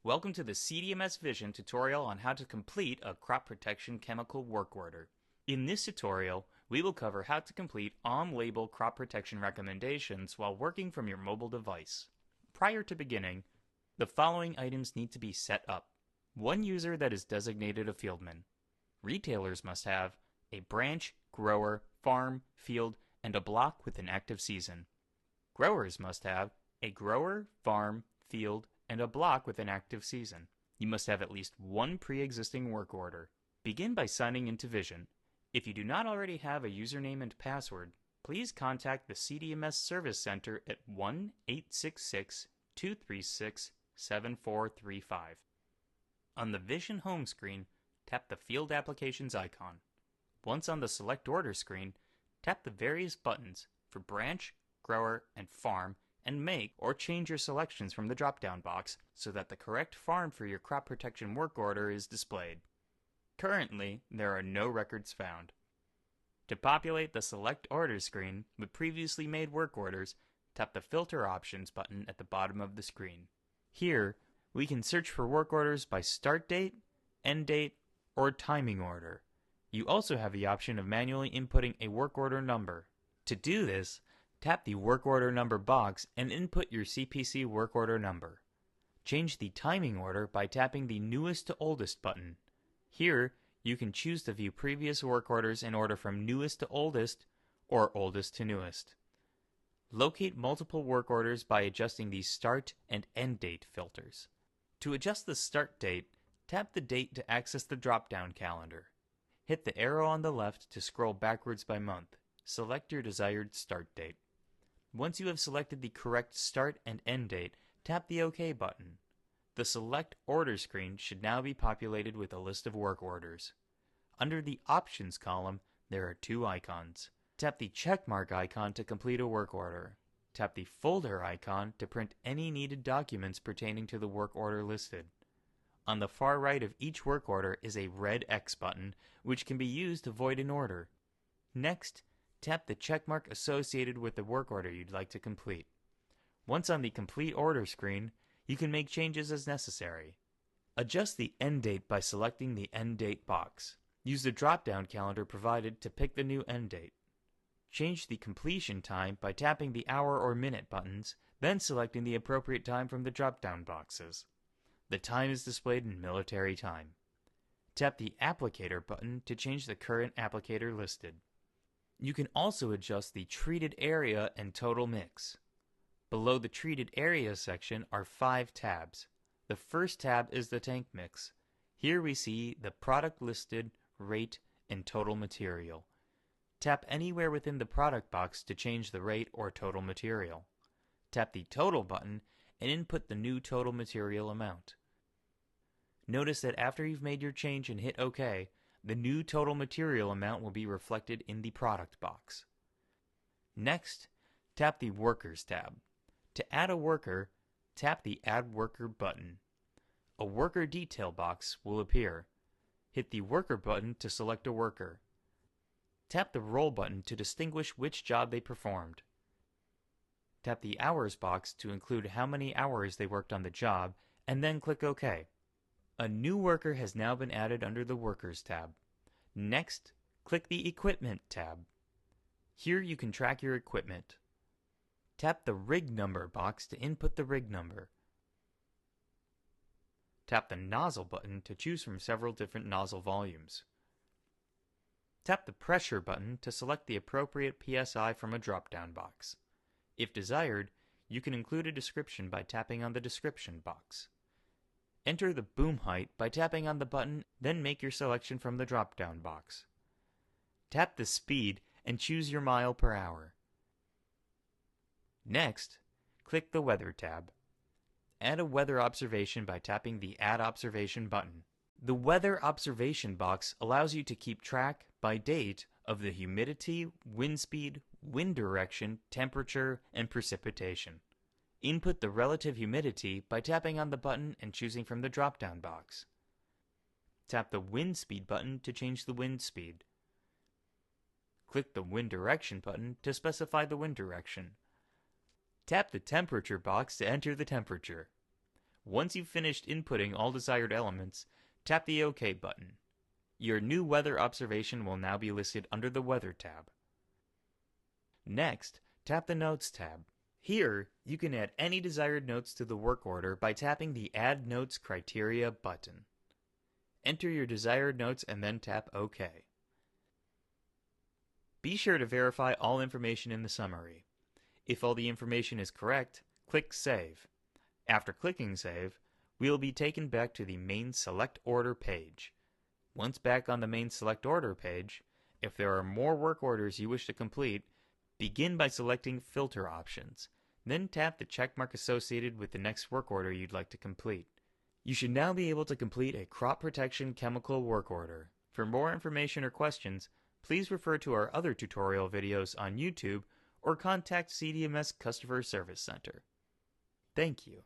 Welcome to the CDMS Vision tutorial on how to complete a crop protection chemical work order. In this tutorial, we will cover how to complete on-label crop protection recommendations while working from your mobile device. Prior to beginning, the following items need to be set up. One user that is designated a fieldman. Retailers must have a branch, grower, farm, field, and a block with an active season. Growers must have a grower, farm, field, and a block with an active season. You must have at least one pre-existing work order. Begin by signing into Vision. If you do not already have a username and password, please contact the CDMS Service Center at 1-866-236-7435. On the Vision home screen, tap the Field Applications icon. Once on the Select Order screen, tap the various buttons for Branch, Grower, and Farm and make or change your selections from the drop-down box so that the correct farm for your crop protection work order is displayed. Currently, there are no records found. To populate the Select Order screen with previously made work orders, tap the Filter Options button at the bottom of the screen. Here, we can search for work orders by start date, end date, or timing order. You also have the option of manually inputting a work order number. To do this, tap the Work Order Number box and input your CPC work order number. Change the timing order by tapping the Newest to Oldest button. Here, you can choose to view previous work orders in order from newest to oldest or oldest to newest. Locate multiple work orders by adjusting the Start and End Date filters. To adjust the start date, tap the date to access the drop-down calendar. Hit the arrow on the left to scroll backwards by month. Select your desired start date. Once you have selected the correct start and end date, tap the OK button. The Select Order screen should now be populated with a list of work orders. Under the Options column, there are two icons. Tap the checkmark icon to complete a work order. Tap the Folder icon to print any needed documents pertaining to the work order listed. On the far right of each work order is a red X button, which can be used to void an order. Next, tap the checkmark associated with the work order you'd like to complete. Once on the Complete Order screen, you can make changes as necessary. Adjust the end date by selecting the End Date box. Use the drop-down calendar provided to pick the new end date. Change the completion time by tapping the hour or minute buttons, then selecting the appropriate time from the drop-down boxes. The time is displayed in military time. Tap the Applicator button to change the current applicator listed. You can also adjust the treated area and total mix. Below the treated area section are 5 tabs. The first tab is the tank mix. Here we see the product listed, rate, and total material. Tap anywhere within the product box to change the rate or total material. Tap the Total button and input the new total material amount. Notice that after you've made your change and hit OK, the new total material amount will be reflected in the product box. Next, tap the Workers tab. To add a worker, tap the Add Worker button. A worker detail box will appear. Hit the Worker button to select a worker. Tap the Role button to distinguish which job they performed. Tap the Hours box to include how many hours they worked on the job, and then click OK. A new worker has now been added under the Workers tab. Next, click the Equipment tab. Here you can track your equipment. Tap the Rig Number box to input the rig number. Tap the Nozzle button to choose from several different nozzle volumes. Tap the Pressure button to select the appropriate PSI from a drop-down box. If desired, you can include a description by tapping on the Description box. Enter the boom height by tapping on the button, then make your selection from the drop-down box. Tap the speed and choose your mile per hour. Next, click the Weather tab. Add a weather observation by tapping the Add Observation button. The Weather Observation box allows you to keep track, by date, of the humidity, wind speed, wind direction, temperature, and precipitation. Input the relative humidity by tapping on the button and choosing from the drop-down box. Tap the Wind Speed button to change the wind speed. Click the Wind Direction button to specify the wind direction. Tap the Temperature box to enter the temperature. Once you've finished inputting all desired elements, tap the OK button. Your new weather observation will now be listed under the Weather tab. Next, tap the Notes tab. Here, you can add any desired notes to the work order by tapping the Add Notes Criteria button. Enter your desired notes and then tap OK. Be sure to verify all information in the summary. If all the information is correct, click Save. After clicking Save, we will be taken back to the main Select Order page. Once back on the main Select Order page, if there are more work orders you wish to complete, begin by selecting Filter options. Then tap the checkmark associated with the next work order you'd like to complete. You should now be able to complete a crop protection chemical work order. For more information or questions, please refer to our other tutorial videos on YouTube or contact CDMS Customer Service Center. Thank you.